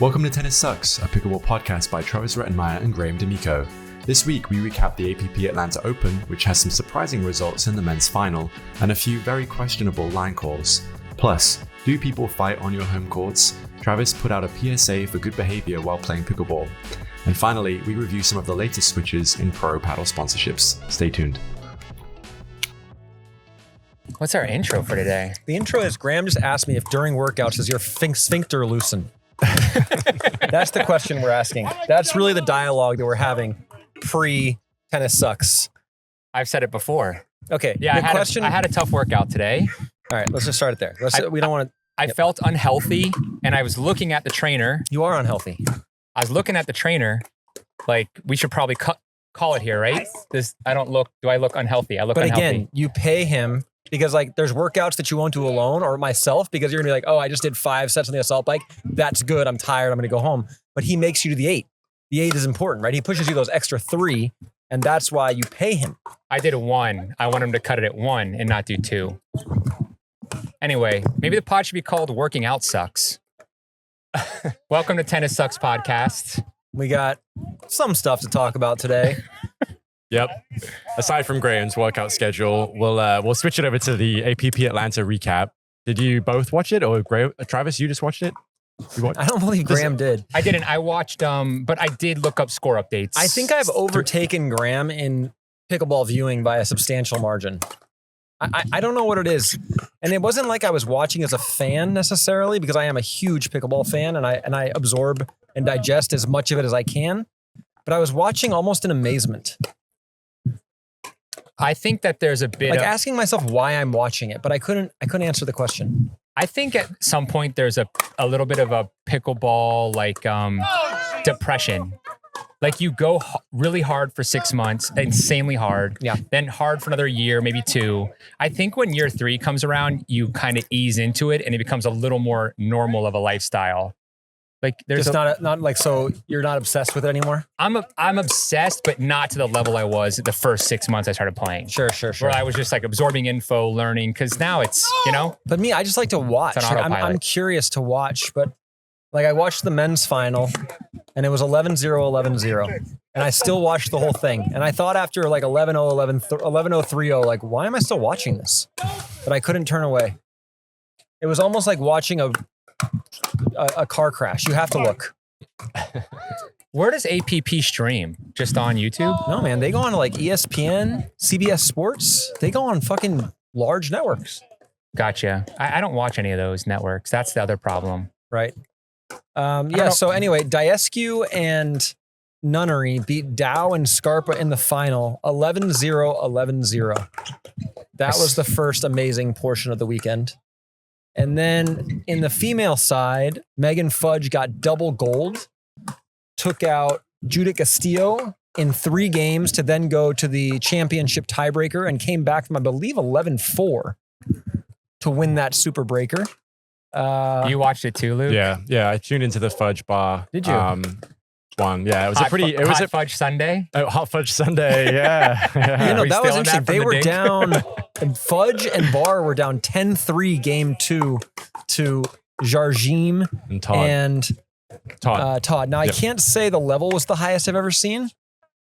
Welcome to Tennis Sucks, a Pickleball podcast by Travis Rettenmeyer and Graham D'Amico. This week we recap the APP Atlanta Open, which has some surprising results in the men's final, and a few very questionable line calls. Plus, do people fight on your home courts? Travis put out a PSA for good behavior while playing pickleball. And finally, we review some of the latest switches in pro paddle sponsorships. Stay tuned. What's our intro for today? The intro is Graham just asked me if during workouts does your sphincter loosen? That's the question we're asking. That's really the dialogue that we're having pre-Tennis Sucks. I've said it before. Okay. Yeah, I had a tough workout today. All right, let's just start it there. We don't want to. I felt unhealthy, and I was looking at the trainer. You are unhealthy. I was looking at the trainer, like we should probably call it here, right? Do I look unhealthy? I look unhealthy. But again, you pay him because like there's workouts that you won't do alone or myself because you're gonna be like, oh, I just did 5 sets on the assault bike. That's good. I'm tired. I'm gonna go home. But he makes you do the 8. The 8 is important, right? He pushes you those extra 3, and that's why you pay him. I did 1. I want him to cut it at 1 and not do 2. Anyway, maybe the pod should be called Working Out Sucks. Welcome to Tennis Sucks podcast. We got some stuff to talk about today. Yep. Aside from Graham's workout schedule, we'll switch it over to the APP Atlanta recap. Did you both watch it, or Travis, you just watched it? I don't believe Graham did. I didn't. I watched, but I did look up score updates. I think I've overtaken Graham in pickleball viewing by a substantial margin. I don't know what it is. And it wasn't like I was watching as a fan necessarily, because I am a huge pickleball fan and I absorb and digest as much of it as I can. But I was watching almost in amazement. I think that there's a bit like asking myself why I'm watching it, but I couldn't answer the question. I think at some point there's a little bit of a pickleball depression. Like you go really hard for 6 months, insanely hard. Yeah. Then hard for another year, maybe 2. I think when year 3 comes around, you kind of ease into it and it becomes a little more normal of a lifestyle. Like there's just not like, so you're not obsessed with it anymore? I'm obsessed, but not to the level I was the first 6 months I started playing. Sure. Where I was just like absorbing info, learning, because now it's, But me, I just like to watch. It's an autopilot. I'm curious to watch, but like I watched the men's final and it was 11-0, 11-0. And I still watched the whole thing. And I thought after like 11-0, 11-0, 3-0, like, why am I still watching this? But I couldn't turn away. It was almost like watching a car crash. You have to look. Where does APP stream? Just on YouTube? No, man. They go on to like ESPN, CBS Sports. They go on fucking large networks. Gotcha. I don't watch any of those networks. That's the other problem. Right. Yeah. So anyway, Diescu and Nunnery beat Dow and Scarpa in the final 11-0, 11-0. That was the first amazing portion of the weekend. And then in the female side, Megan Fudge got double gold, took out Judith Castillo in 3 games to then go to the championship tiebreaker and came back from, I believe, 11-4 to win that super breaker. You watched it too, Luke? Yeah. I tuned into the Fudge bar. Did you? One. Yeah, it was a Fudge Sunday. Oh, Hot Fudge Sunday. Yeah. That was interesting. They were down. Fudge and Bar were down 10-3 game 2 to Jarjim and Todd. Now I can't say the level was the highest I've ever seen,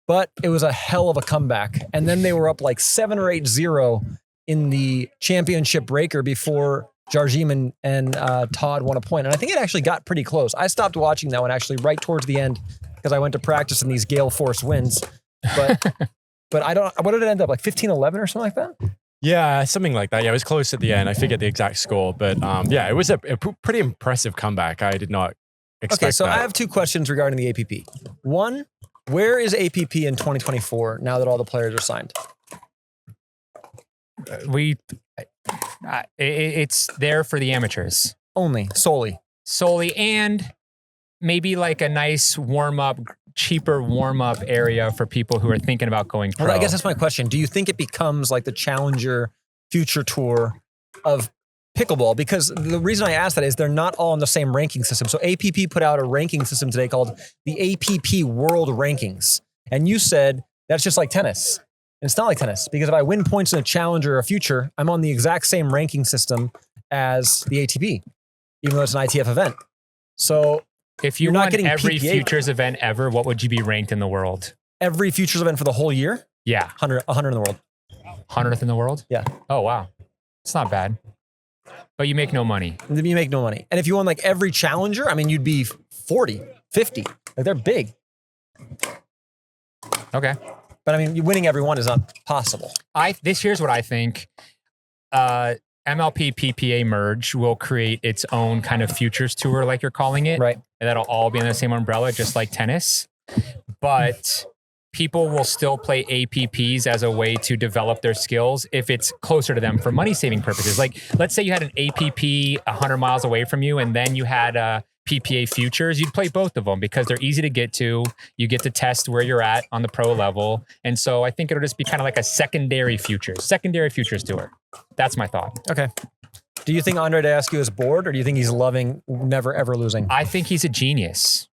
but it was a hell of a comeback. And then they were up like 7 or 8-0 in the championship breaker before Jarjim and Todd won a point. And I think it actually got pretty close. I stopped watching that one actually right towards the end because I went to practice in these gale force winds. But I don't, what did it end up? Like 15-11 or something like that? Yeah, something like that. Yeah, it was close at the end. I forget the exact score. But yeah, it was a pretty impressive comeback. I did not expect that. Okay, so I have 2 questions regarding the APP. One, where is APP in 2024 now that all the players are signed? It's there for the amateurs. Solely. And maybe like a nice cheaper warm-up area for people who are thinking about going pro. Well, I guess that's my question. Do you think it becomes like the Challenger Future Tour of pickleball? Because the reason I ask that is they're not all in the same ranking system. So APP put out a ranking system today called the APP World Rankings. And you said that's just like tennis. And it's not like tennis, because if I win points in a Challenger or a Future, I'm on the exact same ranking system as the ATP, even though it's an ITF event. So If you won every futures event ever, what would you be ranked in the world? Every futures event for the whole year? Yeah. 100 in the world. 100th in the world? Yeah. Oh, wow. It's not bad. But you make no money. You make no money. And if you won like every challenger, I mean, you'd be 40, 50. Like they're big. Okay. But I mean, winning every one is not possible. Here's what I think. MLP PPA merge will create its own kind of futures tour, like you're calling it. Right. And that'll all be in the same umbrella, just like tennis. But people will still play APPs as a way to develop their skills if it's closer to them for money saving purposes. Like, let's say you had an APP 100 miles away from you, and then you had a PPA futures, you'd play both of them because they're easy to get to. You get to test where you're at on the pro level. And so I think it'll just be kind of like a secondary futures tour. That's my thought. Okay. Do you think Andre Dascu is bored, or do you think he's loving never ever losing? I think he's a genius.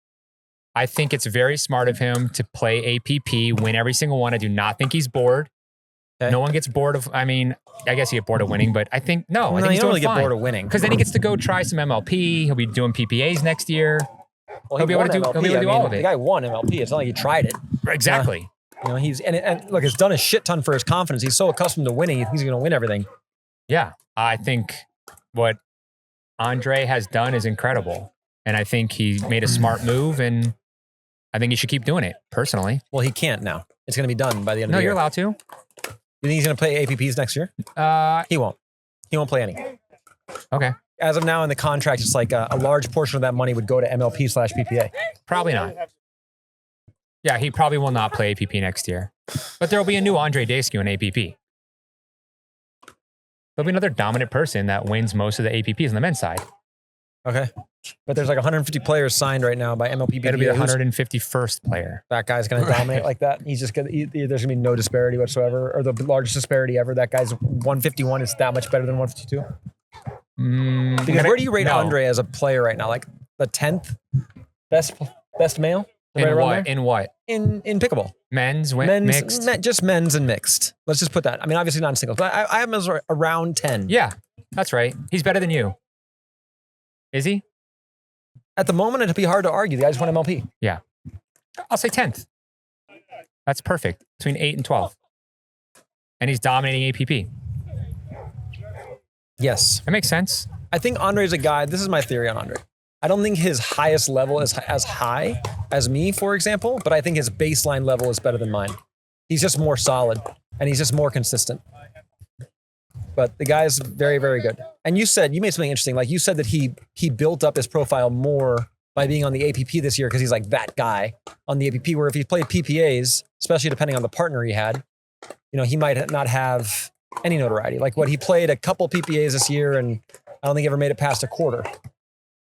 I think it's very smart of him to play APP, win every single one. I do not think he's bored. Okay. No one gets bored of, I mean, I guess you get bored of winning, but I think, I think he's doing fine. Get bored of winning. Because then he gets to go try some MLP. He'll be doing PPAs next year. Well, he'll be able to do all of it. The guy won MLP. It's not like he tried it. Exactly. He's, and look, it's done a shit ton for his confidence. He's so accustomed to winning, he's going to win everything. Yeah. I think what Andre has done is incredible. And I think he made a smart move, and I think he should keep doing it, personally. Well, he can't now. It's going to be done by the end of the year. No, you're allowed to. You think he's going to play APPs next year? He won't. He won't play any. Okay. As of now in the contract, it's like a large portion of that money would go to MLP/PPA. Probably not. Yeah, he probably will not play APP next year. But there will be a new Andre Dascu in APP. There'll be another dominant person that wins most of the APPs on the men's side. Okay. But there's like 150 players signed right now by MLP. It'll be the 151st player. That guy's going to dominate like that. He's just going to, there's going to be no disparity whatsoever, or the largest disparity ever. That guy's 151 is that much better than 152. Because where do you rate Andre as a player right now? Like the 10th best male? In what? In pickleball. Men's, mixed? Just men's and mixed. Let's just put that. I mean, obviously not in singles, but I have him as around 10. Yeah, that's right. He's better than you. Is he? At the moment, it'd be hard to argue. The guy just won MLP. Yeah. I'll say 10th. That's perfect. Between 8 and 12. And he's dominating APP. Yes. That makes sense. I think Andre's a guy, this is my theory on Andre. I don't think his highest level is as high as me, for example, but I think his baseline level is better than mine. He's just more solid, and he's just more consistent. But the guy's very, very good. And you made something interesting. Like you said that he built up his profile more by being on the APP this year because he's like that guy on the APP, where if he played PPAs, especially depending on the partner he had, he might not have any notoriety. Like he played a couple PPAs this year, and I don't think he ever made it past a quarter.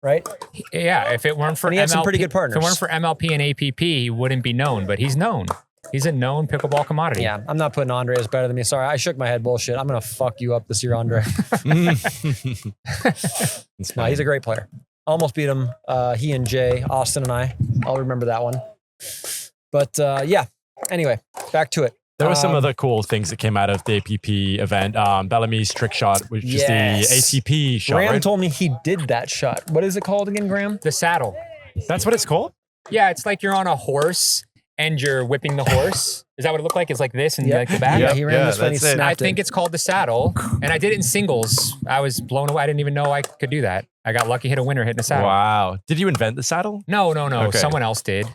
Right? Yeah, if it weren't for he had some pretty good partners. If it weren't for MLP and APP, he wouldn't be known, but he's known. He's a known pickleball commodity. Yeah, I'm not putting Andre as better than me. Sorry, I shook my head. Bullshit. I'm going to fuck you up this year, Andre. No, he's a great player. Almost beat him. He and Jay, Austin and I. I'll remember that one. But yeah, anyway, back to it. There were some other cool things that came out of the APP event. Bellamy's trick shot, which is the ATP shot. Graham right? told me he did that shot. What is it called again, Graham? The saddle. That's what it's called? Yeah, it's like you're on a horse and you're whipping the horse. Is that what it looked like? It's like this and like the back? Yeah, he ran this way and he snapped I think it's called the saddle. And I did it in singles. I was blown away. I didn't even know I could do that. I got lucky, hit a winner hitting the saddle. Wow. Did you invent the saddle? No. Okay. Someone else did.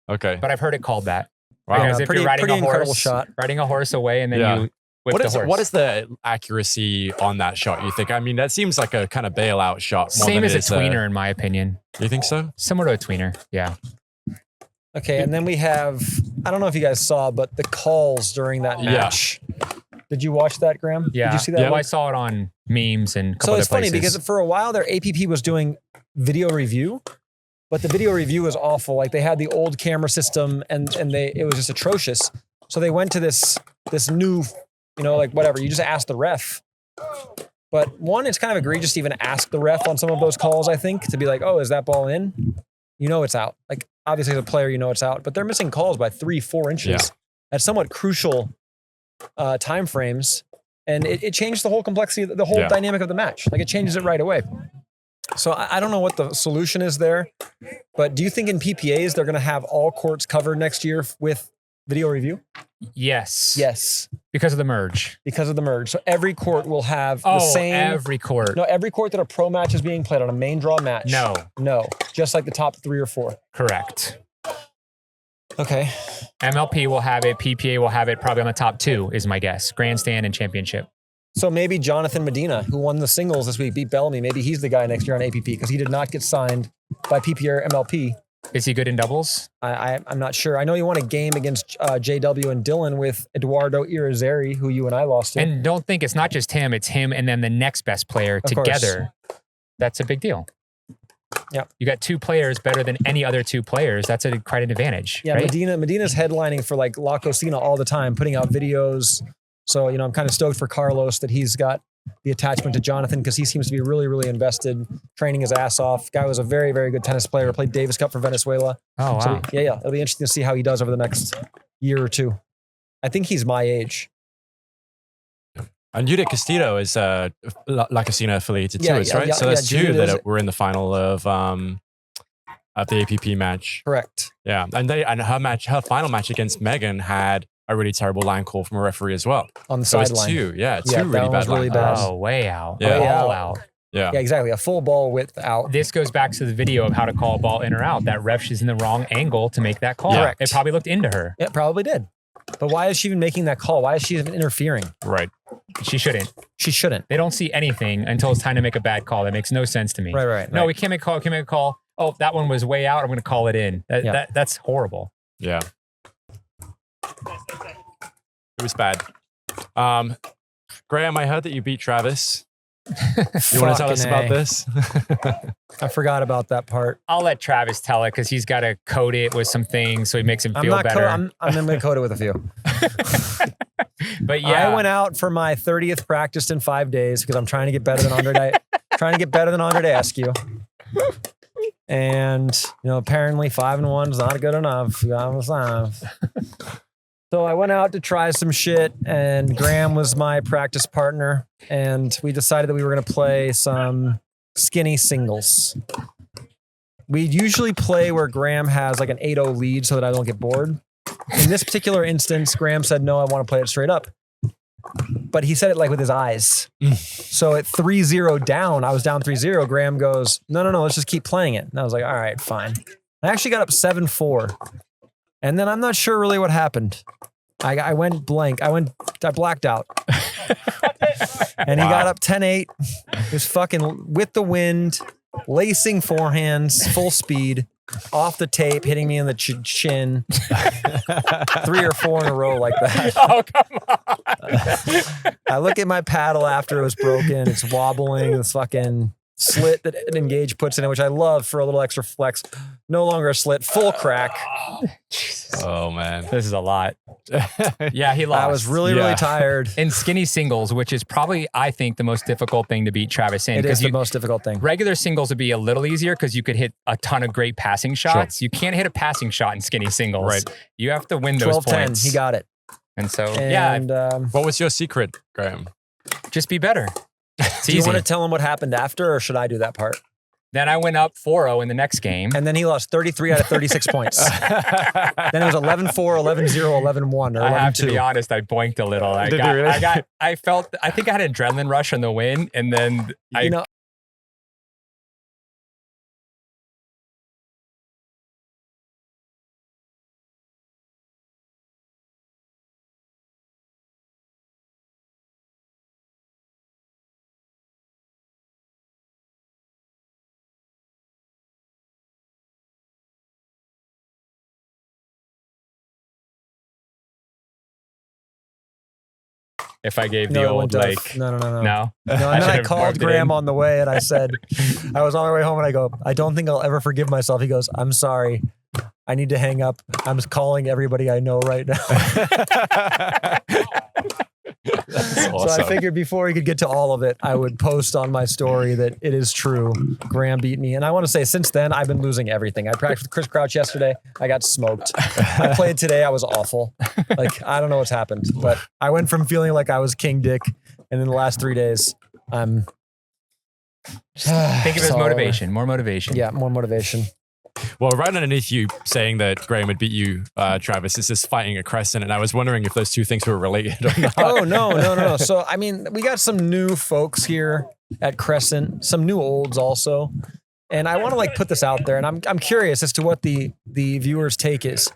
Okay. But I've heard it called that. Wow. Because if you're riding a incredible horse, shot. Riding a horse away and then you whip the horse. What is the accuracy on that shot, you think? I mean, that seems like a kind of bailout shot. Same as a tweener, in my opinion. You think so? Similar to a tweener, yeah. Okay, and then we have, I don't know if you guys saw, but the calls during that match. Yeah. Did you watch that, Graham? Yeah. Did you see that? Yeah, well, I saw it on memes and a couple other places. So it's funny because for a while their APP was doing video review, but the video review was awful. Like they had the old camera system and it was just atrocious. So they went to this new, like whatever, you just ask the ref. But one, it's kind of egregious to even ask the ref on some of those calls, I think, to be like, oh, is that ball in? It's out. Like obviously as a player, it's out, but they're missing calls by 3-4 inches at somewhat crucial time frames. And it changed the whole complexity, the whole dynamic of the match. Like it changes it right away. So I don't know what the solution is there, but do you think in PPAs they're going to have all courts covered next year with video review? Yes. Yes. Because of the merge. Because of the merge. So every court will have the same. Every court. No, every court that a pro match is being played on a main draw match. No. Just like the top 3 or 4. Correct. Okay. MLP will have it. PPA will have it probably on the top 2 is my guess. Grandstand and championship. So maybe Jonathan Medina, who won the singles this week, beat Bellamy. Maybe he's the guy next year on APP because he did not get signed by PPA or MLP. Is he good in doubles? I'm not sure. I know he won a game against JW and Dylan with Eduardo Irizarry, who you and I lost to. And don't think it's not just him. It's him and then the next best player together. That's a big deal. Yeah. You got 2 players better than any other 2 players. That's quite an advantage. Yeah, right? Medina's headlining for like La Cocina all the time, putting out videos. So, I'm kind of stoked for Carlos that he's got the attachment to Jonathan because he seems to be really, really invested, training his ass off. Guy was a very, very good tennis player, played Davis Cup for Venezuela. Oh, wow. So, yeah. It'll be interesting to see how he does over the next year or 2. I think he's my age. And Judith Castillo is La Casina affiliated too, right? Yeah, so that's 2 that is. were in the final of the APP match. Correct. Yeah, and her final match against Megan had a really terrible line call from a referee as well. On the so sideline. It's 2 that really bad. Really bad. Oh, way out. Yeah. All out. Yeah, exactly. A full ball width out. This goes back to the video of how to call a ball in or out. That ref, she's in the wrong angle to make that call. Yeah. Correct. It probably looked into her. It probably did. But why is she even making that call? Why is she even interfering? Right. She shouldn't. She shouldn't. They don't see anything until it's time to make a bad call. That makes no sense to me. Right. No, we can't make a call. Can't make a call. Oh, that one was way out. I'm going to call it in. That's horrible. Yeah. It was bad. Graham, I heard that you beat Travis. You want to tell us about this? I forgot about that part. I'll let Travis tell it because he's got to code it with some things so he makes him feel better. I'm going to code it with a few. But yeah. I went out for my 30th practice in 5 days because I'm trying to get better than Andre Askew. And, apparently 5-1 is not good enough. So I went out to try some shit, and Graham was my practice partner, and we decided that we were going to play some skinny singles. We usually play where Graham has like an 8-0 lead so that I don't get bored. In this particular instance, Graham said, no, I want to play it straight up. But he said it like with his eyes. So at 3-0 down, I was down 3-0. Graham goes, no, no, let's just keep playing it. And I was like, all right, fine. I actually got up 7-4. And then I'm not sure really what happened. I went blank. I blacked out. And he got up 10-8. He was fucking with the wind, lacing forehands, full speed, off the tape, hitting me in the chin. 3 or 4 in a row like that. Oh, come on. I look at my paddle after it was broken. It's wobbling. This fucking slit that Engage puts in it, which I love for a little extra flex. No longer a slit, full crack. Jesus. Oh, man. This is a lot. Yeah, he lost. I was really tired. In skinny singles, which is probably, I think, the most difficult thing to beat Travis in. It is the most difficult thing. Regular singles would be a little easier because you could hit a ton of great passing shots. Sure. You can't hit a passing shot in skinny singles. Right. You have to win those 12-10, points. he got it. And so, what was your secret, Graham? Just be better. Do you want to tell him what happened after, or should I do that part? Then I went up 4-0 in the next game. And then he lost 33 out of 36 points. Then it was 11-4, 11-0, 11-1, or 11-2. I have to be honest, I boinked a little. I think I had an adrenaline rush on the win, and then if I gave the old like no. No, and then I called Graham on the way and I said, I was on my way home and I go, I don't think I'll ever forgive myself. He goes, I'm sorry. I need to hang up. I'm calling everybody I know right now. Awesome. So I figured before he could get to all of it, I would post on my story that it is true. Graham beat me. And I want to say since then, I've been losing everything. I practiced with Chris Crouch yesterday. I got smoked. I played today. I was awful. Like, I don't know what's happened, but I went from feeling like I was King Dick. And in the last 3 days, I'm Think of it as motivation, more motivation. Yeah, more motivation. Well, right underneath you saying that Graham would beat you, Travis, is just fighting at Crescent, and I was wondering if those two things were related or not. Oh, no. So, I mean, we got some new folks here at Crescent, some new olds also, and I want to put this out there, and I'm curious as to what the viewers' take is.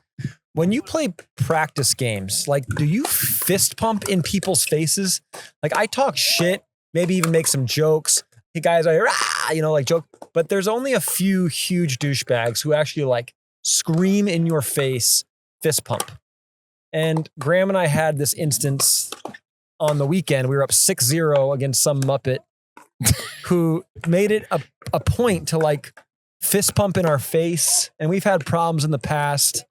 When you play practice games, do you fist pump in people's faces? I talk shit, maybe even make some jokes. Hey guys, joke. But there's only a few huge douchebags who actually scream in your face, fist pump. And Graham and I had this instance on the weekend. We were up 6-0 against some Muppet who made it a point to fist pump in our face. And we've had problems in the past.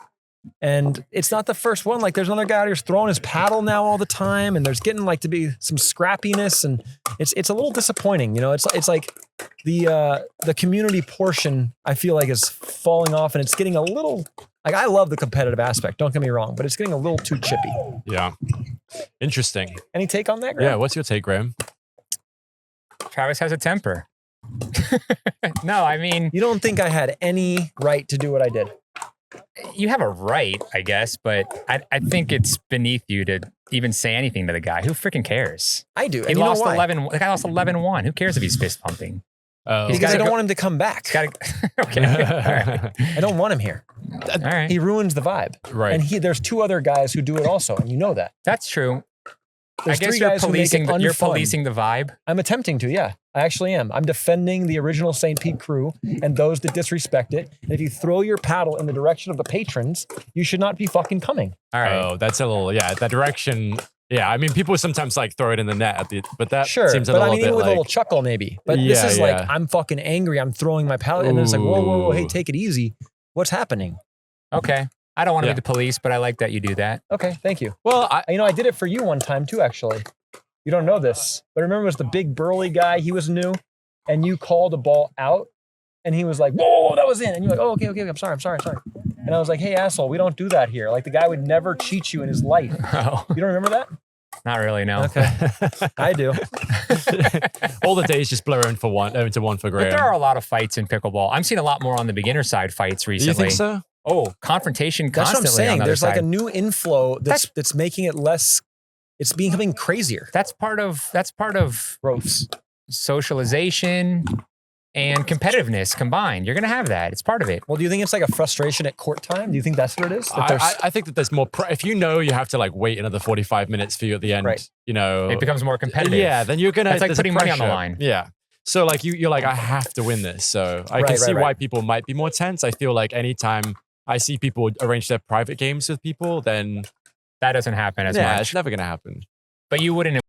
And it's not the first one. There's another guy out here throwing his paddle now all the time, and there's getting to be some scrappiness, and it's a little disappointing. It's like the community portion I feel is falling off, and it's getting a little I love the competitive aspect. Don't get me wrong, but it's getting a little too chippy. Yeah, interesting. Any take on that, Graham? Yeah, what's your take, Graham? Travis has a temper. No, I mean, you don't think I had any right to do what I did? You have a right, I guess, but I think it's beneath you to even say anything to the guy. Who freaking cares? I do. He lost 11. The guy lost 11-1. Who cares if he's fist pumping? Because I don't want him to come back. Okay. All right. I don't want him here. All right. He ruins the vibe. Right. And there's two other guys who do it also, and you know that. That's true. There's I guess you're policing the vibe. I'm attempting to, yeah. I actually am. I'm defending the original St. Pete crew and those that disrespect it. And if you throw your paddle in the direction of the patrons, you should not be fucking coming. All right. Oh, that's a little, that direction. Yeah, I mean, people sometimes throw it in the net, but that seems a little bit even with a little chuckle maybe. But this is I'm fucking angry. I'm throwing my paddle. And it's whoa, hey, take it easy. What's happening? Okay. I don't want to be the police, but I like that you do that. Okay, thank you. Well, I did it for you one time too, actually. You don't know this, but remember it was the big burly guy. He was new, and you called a ball out, and he was like, whoa, that was in. And you're like, oh, okay, I'm sorry. And I was like, hey, asshole, we don't do that here. The guy would never cheat you in his life. Oh. You don't remember that? Not really, no. Okay. I do. All the days just blur into one for Graham. But there are a lot of fights in pickleball. I'm seeing a lot more on the beginner side fights recently. You think so? Oh, confrontation That's constantly. what I'm saying. On the There's other side. a new inflow that's making it less. It's becoming crazier. That's part of Growth, socialization, and competitiveness combined. You're gonna have that. It's part of it. Well, do you think it's a frustration at court time? Do you think that's what it is? I think that there's more. If you have to wait another 45 minutes for you at the end, right. It becomes more competitive. Yeah, then you're gonna. It's like putting money on the line. Yeah. So you're like, I have to win this. So I can see why people might be more tense. I feel like anytime I see people arrange their private games with people, then that doesn't happen as much. Yeah, it's never gonna happen. But you wouldn't.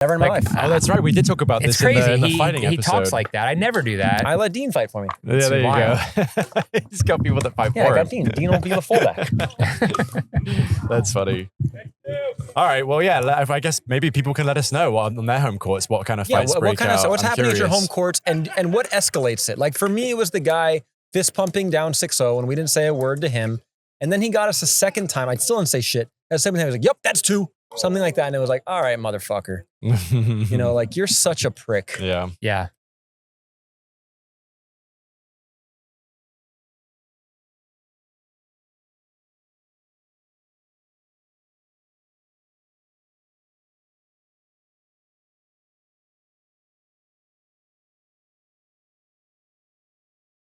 Never in my life. Oh, that's right. We did talk about this crazy. in the fighting episode. He talks like that. I never do that. I let Dean fight for me. Yeah, there you go. He's got people that fight for him. Yeah, I got Dean. Dean will be the fullback. That's funny. All right. Well, yeah. I guess maybe people can let us know on their home courts what kind of fights break out. What's happening at your home courts and what escalates it? For me, it was the guy fist pumping down 6-0 and we didn't say a word to him. And then he got us a second time. I still didn't say shit. The second time, I was like, yep, that's 2. Something like that. And it was like, all right, motherfucker. You're such a prick. Yeah. Yeah.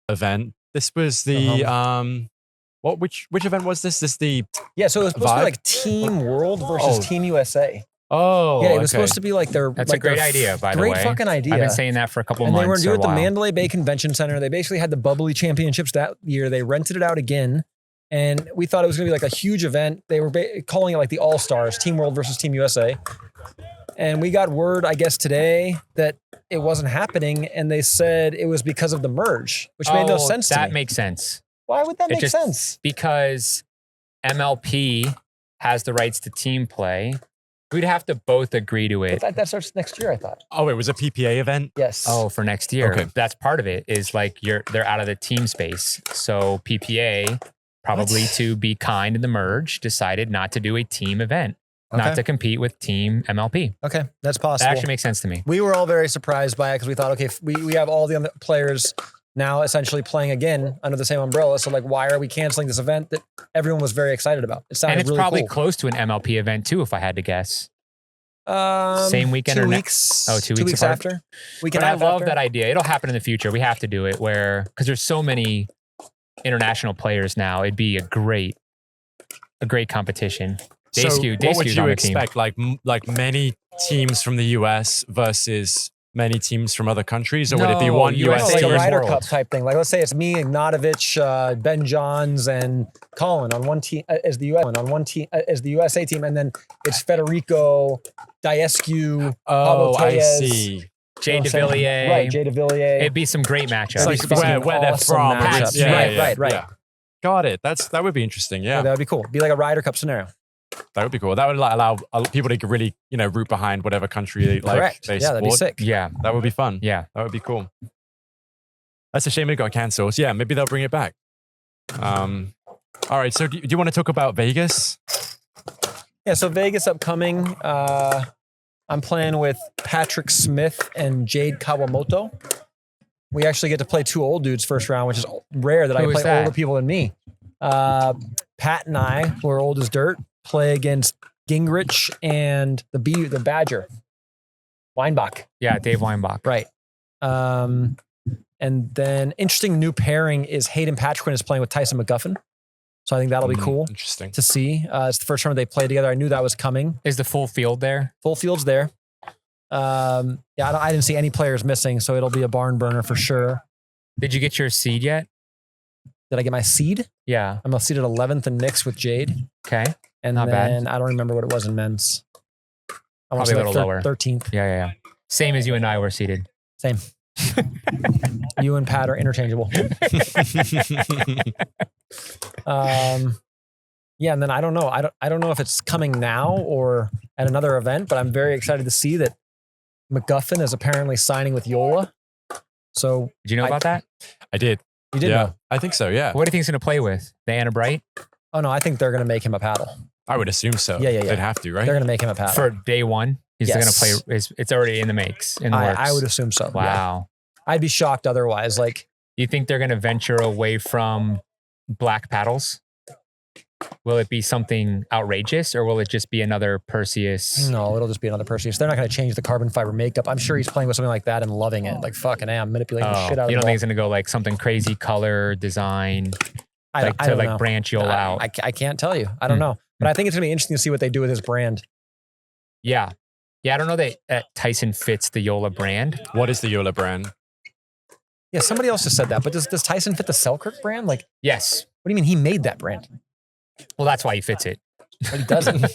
Event. This was the which event was this? So it was supposed to be Team World versus Team USA. Oh, yeah, it was supposed to be That's a great idea, by the way. Great fucking idea. I've been saying that for a couple months. And they were doing it at the Mandalay Bay Convention Center. They basically had the bubbly championships that year. They rented it out again. And we thought it was going to be a huge event. They were calling it the All-Stars, Team World versus Team USA. And we got word, I guess, today that it wasn't happening. And they said it was because of the merge, which made no sense to me. That makes sense. Why would that make sense? Because MLP has the rights to team play We'd have to both agree to it. That starts next year, I thought. Oh, it was a PPA event? Yes. Oh, for next year. Okay. That's part of it is like they're out of the team space. So PPA, probably to be kind in the merge, decided not to do a team event, not to compete with team MLP. Okay, that's possible. That actually makes sense to me. We were all very surprised by it because we thought, okay, we have all the other players now essentially playing again under the same umbrella. So like, why are we canceling this event that everyone was very excited about? It sounded And it's really probably cool. close to an MLP event too, if I had to guess. Same weekend 2 or weeks? Oh, 2 weeks apart? after. Weekend But I love after? that idea. It'll happen in the future. We have to do it because there's so many international players now. It'd be a great competition. So what would you expect? Like many teams from the US versus many teams from other countries, or would it be one US like team? a Ryder World. Cup type thing. Like let's say it's me, Ignatovich, Ben Johns, and Colin on one team as the USA team, and then it's Federico, Diescu, Oh, Pablo I Tellez, see. Jay you know what I'm saying? DeVilliers. Right, Jay DeVilliers. It'd be some great matchups. It's like It'd be where they're awesome from. matchups. Right. Yeah. Got it. That would be interesting. Yeah, Yeah, that would be cool. Be like a Ryder Cup scenario. that would be cool. That would allow people to really, root behind whatever country they Correct. they Yeah, that'd be support. sick. Yeah. That would be fun. Yeah. That would be cool. That's a shame it got cancelled. Yeah, maybe they'll bring it back. All right. So do you want to talk about Vegas? Yeah, so Vegas upcoming. I'm playing with Patrick Smith and Jade Kawamoto. We actually get to play two old dudes first round, which is rare that I Who is play that? older people than me. Pat and I, who are old as dirt, play against Gingrich and the Badger, Weinbach. Yeah, Dave Weinbach. Right. And then interesting new pairing is Hayden Patrick is playing with Tyson McGuffin. So I think that'll be cool Interesting. to see. It's the first time they played together. I knew that was coming. Is the full field there? Full field's there. I didn't see any players missing, so it'll be a barn burner for sure. Did you get your seed yet? Did I get my seed? Yeah. I'm seeded 11th in mixed with Jade. Okay. And Not then bad. I don't remember what it was in men's. I wanna Probably a say little like lower. 13th. Yeah. Same as you and I were seated. Same. You and Pat are interchangeable. Yeah, and then I don't know. I don't know if it's coming now or at another event, but I'm very excited to see that McGuffin is apparently signing with Yola. So Did you know about that? I did. you did know. I think so. Yeah. What do you think he's going to play with? The Anna Bright? Oh no, I think they're going to make him a paddle. I would assume so. Yeah. They'd have to, right? They're going to make him a paddle. For day one? He's Yes. going to play. It's already in the makes, in the works. I would assume so. Yeah. Wow. I'd be shocked otherwise. Like, You think they're going to venture away from black paddles? Will it be something outrageous or will it just be another Perseus? no, it'll just be another Perseus. They're not going to change the carbon fiber makeup. I'm sure he's playing with something like that and loving it. Like, fucking A, I'm manipulating the shit out of you the don't ball. think it's going to go like something crazy color, design, I don't know. branch Yola out? I can't tell you. I don't know. But I think it's going to be interesting to see what they do with his brand. Yeah. I don't know that Tyson fits the Yola brand. What is the Yola brand? Yeah, somebody else just said that. But does Tyson fit the Selkirk brand? Like, Yes. what do you mean he made that brand? Well, that's why he fits it. But he doesn't.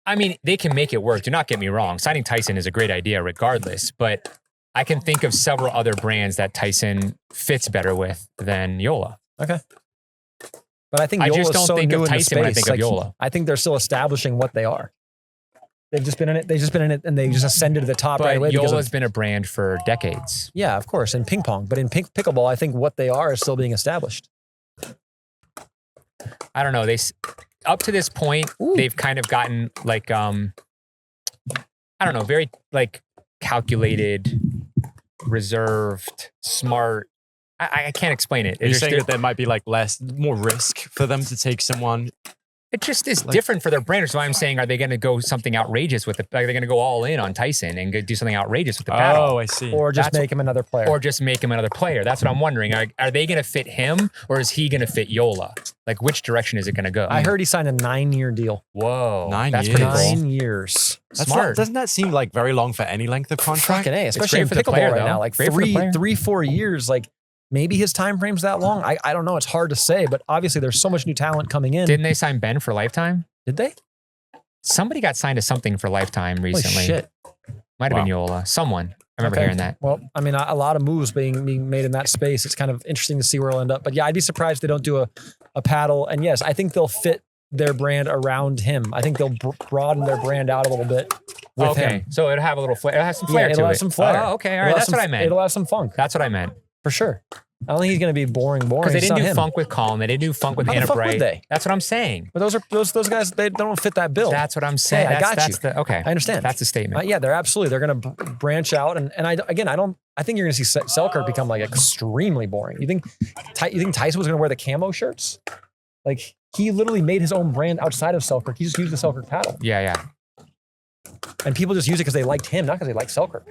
I mean, they can make it work. Do not get me wrong. Signing Tyson is a great idea regardless, but I can think of several other brands that Tyson fits better with than Yola. Okay. But I think I Yola's just don't so think new of in the Tyson when I space. think of Yola. I think they're still establishing what they are. They've just been in it. And they just ascended to the top right But away. because Yola's of, been a brand for decades. yeah, of course, in ping pong. But in pickleball, I think what they are is still being established. I don't know. Up to this point, they've kind of gotten like, I don't know, very like calculated, reserved, smart. I can't explain it. You're saying that there might be like more risk for them to take someone. It just is different for their brand. So I'm saying, are they going to go something outrageous with it? Are they going to go all in on Tyson and do something outrageous with the paddle? Oh, I see. Or just make him another player. Or just make him another player. That's what I'm wondering. Are they going to fit him or is he going to fit Yola? Like, which direction is it going to go? I heard he signed a 9-year deal. Whoa. 9 That's years. pretty cool. 9 years. Smart. Doesn't that seem like very long for any length of contract? Fucking A, especially great in for the pickleball player, right though. now. Like Great for the player. 4 years. Like, maybe his time frame's that long. I don't know. It's hard to say, but obviously there's so much new talent coming in. Didn't they sign Ben for lifetime? Did they? Somebody got signed to something for lifetime Holy recently. shit. Might have been Yola. Someone. I remember hearing that. Well, I mean, a lot of moves being made in that space. It's kind of interesting to see where it'll end up. But yeah, I'd be surprised if they don't do a paddle. And yes, I think they'll fit their brand around him. I think they'll broaden their brand out a little bit with him. So it'll have a little flair. It'll have some flair to it. It'll have some flair. Oh, okay. All right. That's what I meant. It'll have some funk. That's what I meant. For sure. I don't think he's going to be boring. Because they didn't do funk with Colin. They didn't do funk with Hannah Bright. That's what I'm saying. But those guys, they don't fit that bill. That's what I'm saying. Hey, I got you. Okay. I understand. That's the statement. Yeah, they're going to branch out. And I think you're going to see Selkirk become like extremely boring. You think Tyson was going to wear the camo shirts? Like, he literally made his own brand outside of Selkirk. He just used the Selkirk paddle. Yeah. And people just use it because they liked him, not because they liked Selkirk.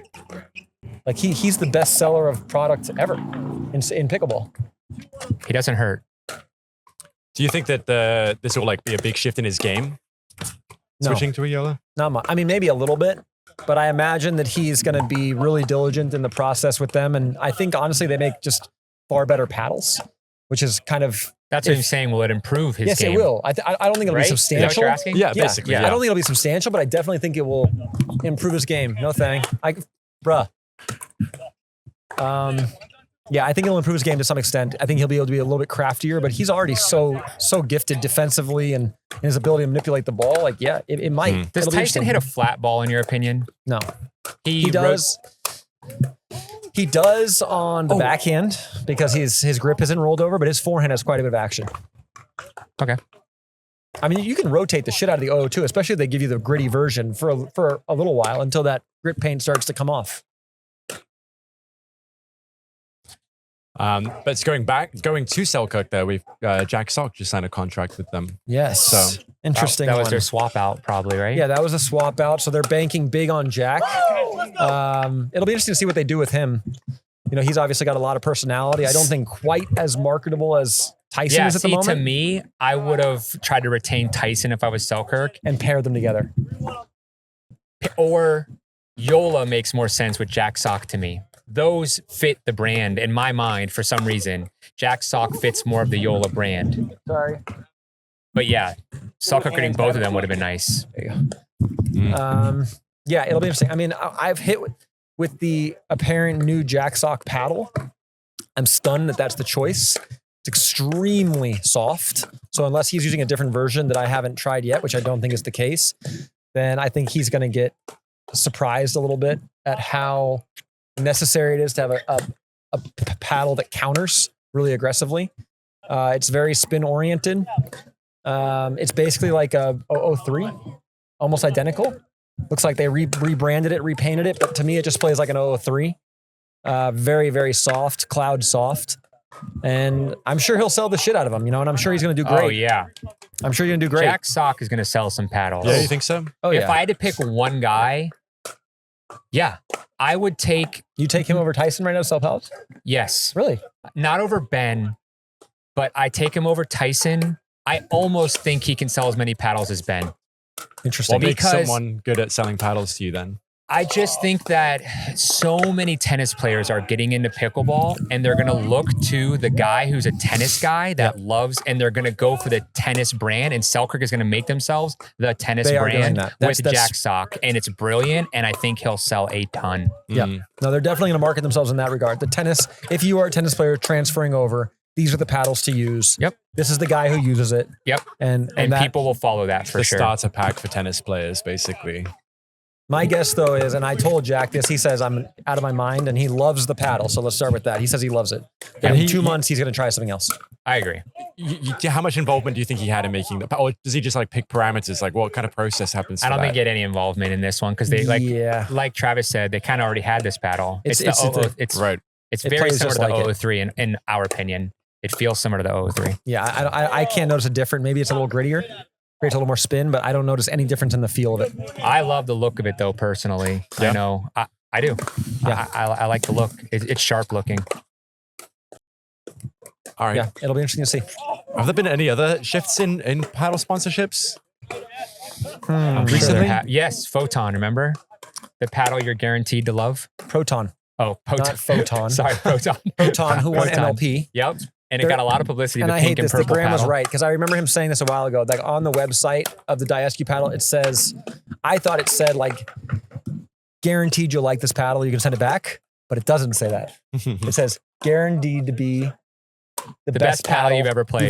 Like, he's the best seller of product ever in pickleball. He doesn't hurt. Do you think that this will like be a big shift in his game? Switching to a YOLO? Not much. I mean, maybe a little bit, but I imagine that he's going to be really diligent in the process with them. And I think, honestly, they make just far better paddles, which is kind of... That's what I'm saying. Will it improve his game? Yes, it will. I don't think it'll be substantial. Is that what you're asking? Yeah, basically. Yeah. I don't think it'll be substantial, but I definitely think it will improve his game. No thing. Yeah, I think it'll improve his game to some extent. I think he'll be able to be a little bit craftier, but he's already so gifted defensively and in his ability to manipulate the ball. Like, yeah, it might. Does Tyson hit a flat ball in your opinion? No. He does. He does on the backhand because his grip isn't rolled over, but his forehand has quite a bit of action. Okay. I mean, you can rotate the shit out of the 002, especially if they give you the gritty version for a little while until that grip paint starts to come off. But it's going to Selkirk there. We've Jack Sock just signed a contract with them. Yes. So interesting. That was their swap out, probably, right? Yeah, that was a swap out. So they're banking big on Jack. It'll be interesting to see what they do with him. You know, he's obviously got a lot of personality. I don't think quite as marketable as Tyson is at the moment. To me, I would have tried to retain Tyson if I was Selkirk. And pair them together. Or Yola makes more sense with Jack Sock to me. Those fit the brand in my mind for some reason. Jack Sock fits more of the Yola brand. Sorry. But yeah, Selkirk getting both of them would have been nice. There you go. Yeah, it'll be interesting. I mean, I've hit with the apparent new Jack Sock paddle. I'm stunned that that's the choice. It's extremely soft. So unless he's using a different version that I haven't tried yet, which I don't think is the case, then I think he's going to get surprised a little bit at how necessary it is to have a paddle that counters really aggressively. It's very spin oriented. It's basically like a 003, almost identical. Looks like they rebranded it, repainted it, but to me it just plays like an 003. Very, very soft, cloud soft. And I'm sure he'll sell the shit out of them, you know, and I'm sure he's going to do great. Oh, yeah. I'm sure he's going to do great. Jack Sock is going to sell some paddles. Yeah, you think so? Oh, yeah. If I had to pick one guy, yeah, I would take... You take him over Tyson right now to sell paddles? Yes. Really? Not over Ben, but I take him over Tyson. I almost think he can sell as many paddles as Ben. Interesting. What makes someone good at selling paddles to you then? I just think that so many tennis players are getting into pickleball and they're going to look to the guy who's a tennis guy that loves, and they're going to go for the tennis brand, and Selkirk is going to make themselves the tennis brand with Jack Sock, and it's brilliant, and I think he'll sell a ton. Yeah. No, they're definitely going to market themselves in that regard. The tennis, if you are a tennis player transferring over, these are the paddles to use. Yep. This is the guy who uses it. Yep. And that, people will follow that for sure. The starter pack for tennis players, basically. My guess, though, is, and I told Jack this, he says, I'm out of my mind, and he loves the paddle. So let's start with that. He says he loves it. And in 2 months, he's going to try something else. I agree. How much involvement do you think he had in making the paddle? Or does he just like pick parameters? Like what kind of process happens? I don't think he had any involvement in this one because they like Travis said, they kind of already had this paddle. It's right. It's very similar to the 003 in our opinion. It feels similar to the 003. Yeah, I can't notice a difference. Maybe it's a little grittier. Creates a little more spin, but I don't notice any difference in the feel of it. I love the look of it, though, personally. Yeah. I know. I do. Yeah. I like the look. It's sharp looking. All right. Yeah, it'll be interesting to see. Have there been any other shifts in paddle sponsorships? Recently? Yes, Photon, remember? The paddle you're guaranteed to love? Proton. Oh, Not Photon. Sorry, Proton. Proton, who won MLP. Yep. And it got a lot of publicity. And the I pink hate this. And purple The Graham was paddle. right, because I remember him saying this a while ago. Like on the website of the Diescu paddle, it says, I thought it said like, guaranteed you'll like this paddle. You can send it back, but it doesn't say that. It says guaranteed to be The best paddle you've ever played.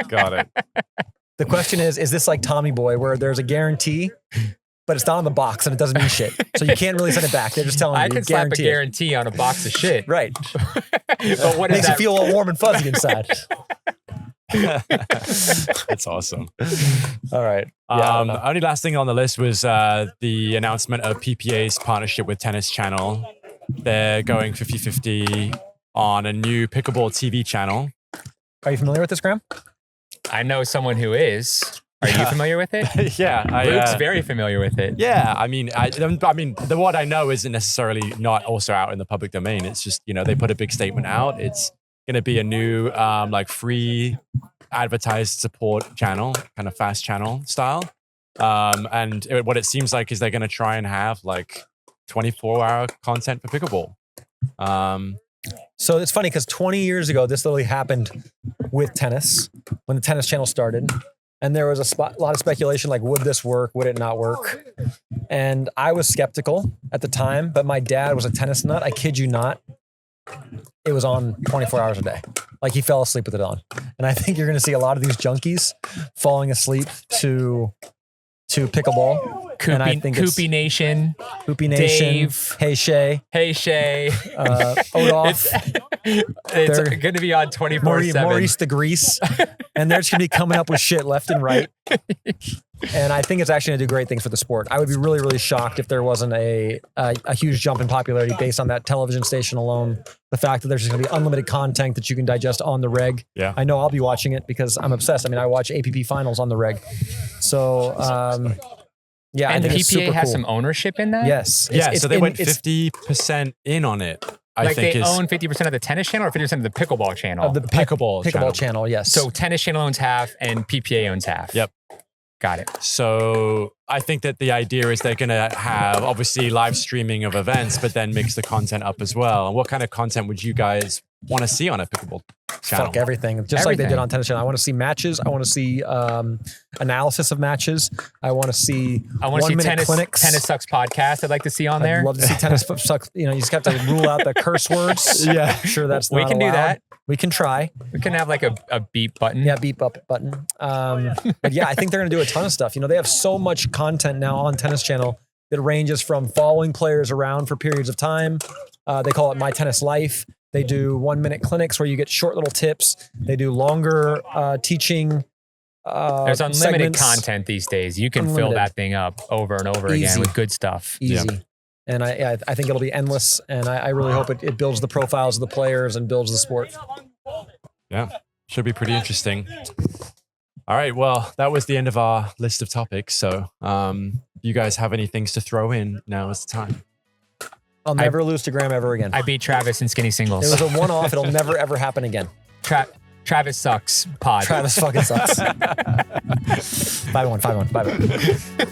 Got it. The question is this like Tommy Boy where there's a guarantee, but it's not on the box and it doesn't mean shit. So you can't really send it back. They're just telling you. I can slap a guarantee on a box of shit. Right. But what makes you feel all warm and fuzzy inside. That's awesome. All right. Only last thing on the list was the announcement of PPA's partnership with Tennis Channel. They're going 50-50 on a new Pickleball TV channel. Are you familiar with this, Graham? I know someone who is. Are you familiar with it? Yeah. Luke's very familiar with it. Yeah. I mean, the what I know isn't necessarily not also out in the public domain. It's just, they put a big statement out. It's going to be a new free advertised support channel, kind of fast channel style. What it seems like is they're going to try and have 24-hour content for Pickleball. So it's funny because 20 years ago, this literally happened with tennis when the Tennis Channel started. And there was a lot of speculation, would this work? Would it not work? And I was skeptical at the time, but my dad was a tennis nut. I kid you not. It was on 24 hours a day. He fell asleep with it on. And I think you're going to see a lot of these junkies falling asleep to Pickleball. Koopy Nation. Dave. Hey Shay. Odolph. It's going to be on 24/7. Maurice the Grease. And they're just going to be coming up with shit left and right. And I think it's actually going to do great things for the sport. I would be really, really shocked if there wasn't a huge jump in popularity based on that television station alone. The fact that there's just going to be unlimited content that you can digest on the reg. Yeah. I know I'll be watching it because I'm obsessed. I watch APP finals on the reg. So, yeah. And I think PPA it's super has cool. some ownership in that? Yes. So they went 50% in on it. I think they own 50% of the Tennis Channel or 50% of the Pickleball channel? Of the Pickleball channel, yes. So Tennis Channel owns half and PPA owns half. Yep. Got it. So I think that the idea is they're going to have obviously live streaming of events, but then mix the content up as well. And what kind of content would you guys want to see on a Pickleball channel? Fuck everything. Just like they did on Tennis Channel. I want to see matches. I want to see analysis of matches. I want to see clinics. Tennis Sucks podcast I'd like to see on there. I'd love to see Tennis Sucks. You just have to rule out the curse words. Yeah. I'm sure that's not We can allowed. do that. We can try. We can have a beep button. Yeah, beep up button. But yeah, I think they're going to do a ton of stuff. They have so much content now on Tennis Channel that ranges from following players around for periods of time. They call it My Tennis Life. They do 1-minute clinics where you get short little tips. They do longer teaching. There's unlimited segments. Content these days. You can fill that thing up over and over again with good stuff. Easy. Yeah. And I think it'll be endless. And I really hope it builds the profiles of the players and builds the sport. Yeah, should be pretty interesting. All right, well, that was the end of our list of topics. So you guys have any things to throw in? Now is the time. I'll never lose to Graham ever again. I beat Travis in skinny singles. It was a one-off. It'll never, ever happen again. Travis sucks pod. Travis fucking sucks. 5-1.